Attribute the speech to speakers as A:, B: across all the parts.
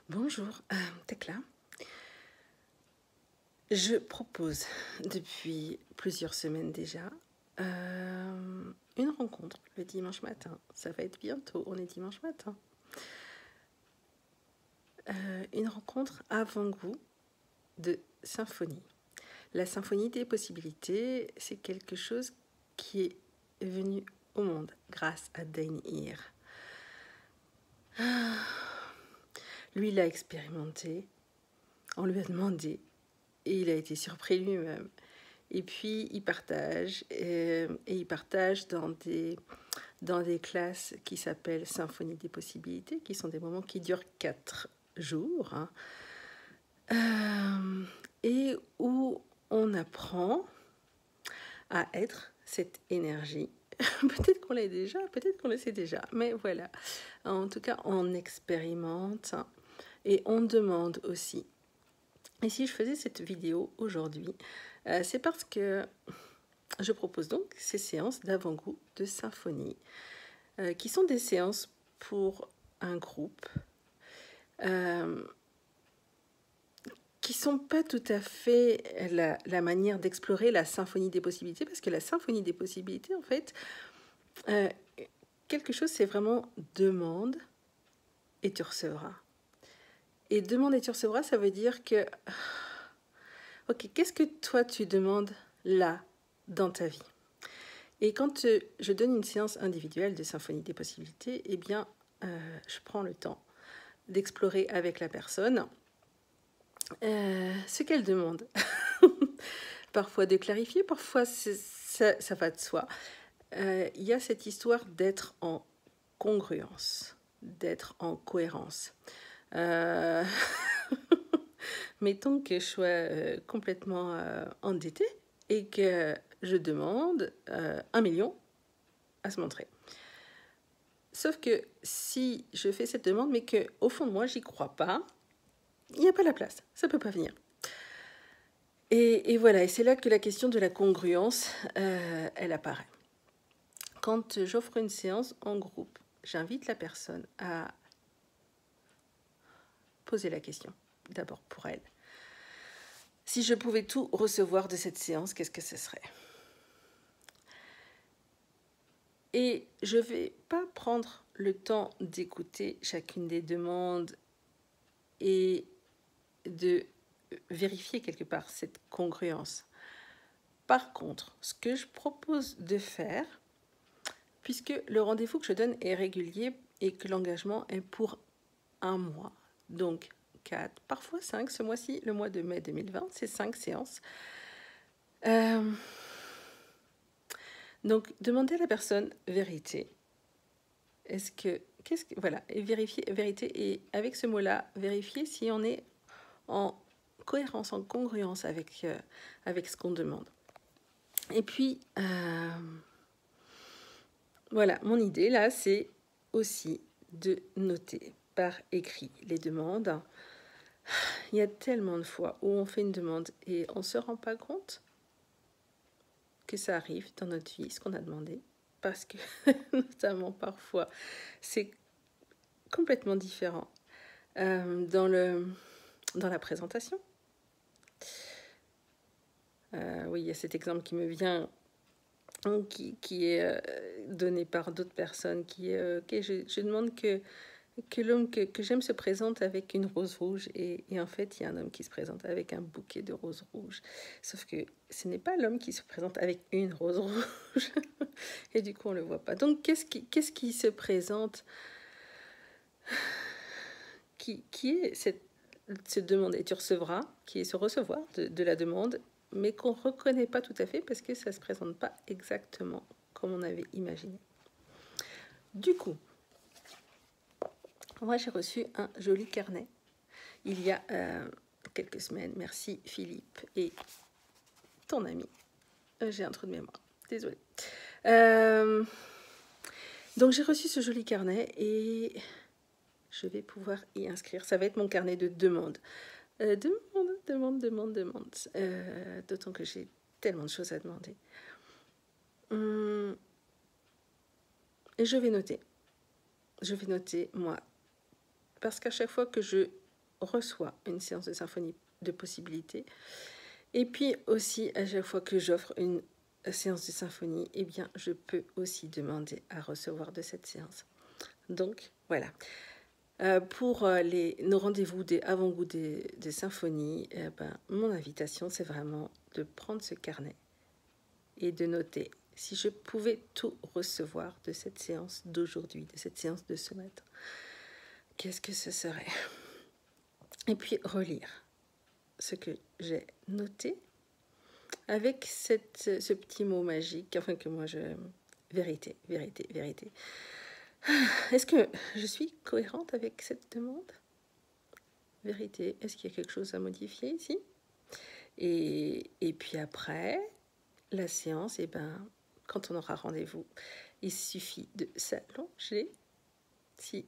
A: Bonjour, Tekla. Je propose depuis plusieurs semaines déjà une rencontre le dimanche matin. Ça va être bientôt, on est dimanche matin. Une rencontre avant-goût de symphonie. La symphonie des possibilités, c'est quelque chose qui est venu au monde grâce à Dain Heer. Lui l'a expérimenté, on lui a demandé et il a été surpris lui-même. Et puis il partage, et il partage dans des classes qui s'appellent Symphonie des possibilités, qui sont des moments qui durent 4 jours, hein, et où on apprend à être cette énergie. Peut-être qu'on l'est déjà, peut-être qu'on le sait déjà, mais voilà. En tout cas, on expérimente et on demande aussi. Et si je faisais cette vidéo aujourd'hui, c'est parce que je propose donc ces séances d'avant-goût de symphonie, qui sont des séances pour un groupe, qui ne sont pas tout à fait la manière d'explorer la symphonie des possibilités, parce que la symphonie des possibilités, en fait, quelque chose, c'est vraiment demande et tu recevras. Et demande et tu recevras, ça veut dire que, ok, qu'est-ce que toi tu demandes là, dans ta vie? Et quand je donne une séance individuelle de symphonie des possibilités, eh bien, je prends le temps d'explorer avec la personne ce qu'elle demande. Parfois de clarifier, parfois ça va de soi. Il y a cette histoire d'être en congruence, d'être en cohérence. Mettons que je sois complètement endettée et que je demande 1 million à se montrer. Sauf que si je fais cette demande, mais qu'au fond de moi, j'y crois pas, il n'y a pas la place, ça ne peut pas venir. Et voilà, et c'est là que la question de la congruence, elle apparaît. Quand j'offre une séance en groupe, j'invite la personne à poser la question, d'abord pour elle. Si je pouvais tout recevoir de cette séance, qu'est-ce que ce serait? Et je ne vais pas prendre le temps d'écouter chacune des demandes et de vérifier quelque part cette congruence. Par contre, ce que je propose de faire, puisque le rendez-vous que je donne est régulier et que l'engagement est pour 1 mois, donc 4, parfois 5, ce mois-ci, le mois de mai 2020, c'est 5 séances. Donc, demandez à la personne vérité. Voilà, et vérifier vérité, et avec ce mot-là, vérifier si on est en cohérence, en congruence avec ce qu'on demande. Et puis, voilà, mon idée là, c'est aussi de noter par écrit les demandes. Il y a tellement de fois où on fait une demande et on ne se rend pas compte que ça arrive dans notre vie, ce qu'on a demandé, parce que notamment parfois, c'est complètement différent dans la présentation. Oui, il y a cet exemple qui me vient, qui est donné par d'autres personnes, qui est, ok, je demande que l'homme que j'aime se présente avec une rose rouge, et en fait, il y a un homme qui se présente avec un bouquet de roses rouges. Sauf que ce n'est pas l'homme qui se présente avec une rose rouge, et du coup, on ne le voit pas. Donc, qu'est-ce qui se présente, qui est cette demande, et tu recevras, qui est ce recevoir de la demande, mais qu'on ne reconnaît pas tout à fait parce que ça ne se présente pas exactement comme on avait imaginé. Du coup, moi j'ai reçu un joli carnet il y a quelques semaines. Merci Philippe et ton ami. J'ai un trou de mémoire, désolée. Donc j'ai reçu ce joli carnet et je vais pouvoir y inscrire. Ça va être mon carnet de demandes. Demande. D'autant que j'ai tellement de choses à demander. Et je vais noter. Je vais noter, moi. Parce qu'à chaque fois que je reçois une séance de symphonie de possibilités. Et puis aussi, à chaque fois que j'offre une séance de symphonie, eh bien, je peux aussi demander à recevoir de cette séance. Donc, voilà. Pour nos rendez-vous des avant-goûts des symphonies, mon invitation, c'est vraiment de prendre ce carnet et de noter si je pouvais tout recevoir de cette séance d'aujourd'hui, de cette séance de ce matin. Qu'est-ce que ce serait? Et puis relire ce que j'ai noté avec ce petit mot magique, enfin que moi je... Vérité, vérité, vérité. Est-ce que je suis cohérente avec cette demande? Vérité, est-ce qu'il y a quelque chose à modifier ici? Et puis après, la séance, quand on aura rendez-vous, il suffit de s'allonger si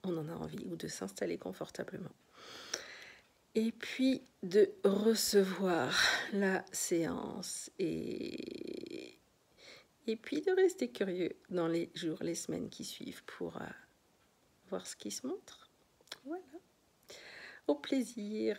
A: on en a envie ou de s'installer confortablement. Et puis de recevoir la séance et puis de rester curieux dans les jours, les semaines qui suivent pour voir ce qui se montre. Voilà. Au plaisir.